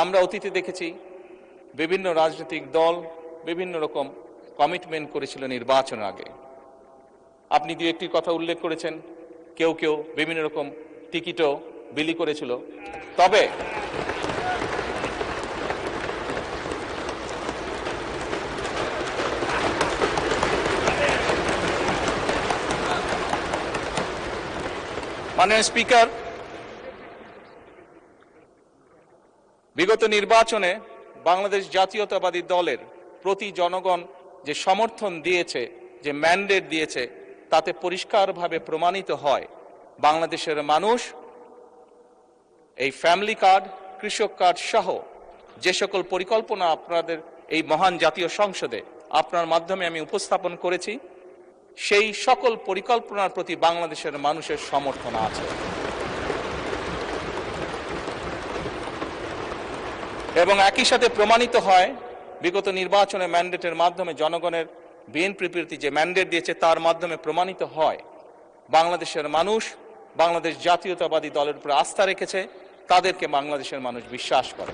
আমরা অতীতে দেখেছি বিভিন্ন রাজনৈতিক দল বিভিন্ন রকম কমিটমেন্ট করেছিল নির্বাচনের আগে। আপনি দু একটি কথা উল্লেখ করেছেন, কেউ কেউ বিভিন্ন রকম টিকিটও বিলি করেছিল। তবে মাননীয় স্পিকার, বিগত নির্বাচনে বাংলাদেশ জাতীয়তাবাদী দলের প্রতি জনগণ যে সমর্থন দিয়েছে, যে ম্যান্ডেট দিয়েছে, তাতে পরিষ্কারভাবে প্রমাণিত হয় বাংলাদেশের মানুষ এই ফ্যামিলি কার্ড, কৃষক কার্ড সহ যে সকল পরিকল্পনা আপনাদের এই মহান জাতীয় সংসদে আপনার মাধ্যমে আমি উপস্থাপন করেছি, সেই সকল পরিকল্পনার প্রতি বাংলাদেশের মানুষের সমর্থন আছে। এবং একই সাথে প্রমাণিত হয় বিগত নির্বাচনে ম্যান্ডেটের মাধ্যমে জনগণের বিএনপির প্রতি যে ম্যান্ডেট দিয়েছে তার মাধ্যমে প্রমাণিত হয় বাংলাদেশের মানুষ বাংলাদেশ জাতীয়তাবাদী দলের উপর আস্থা রেখেছে, তাদেরকে বাংলাদেশের মানুষ বিশ্বাস করে।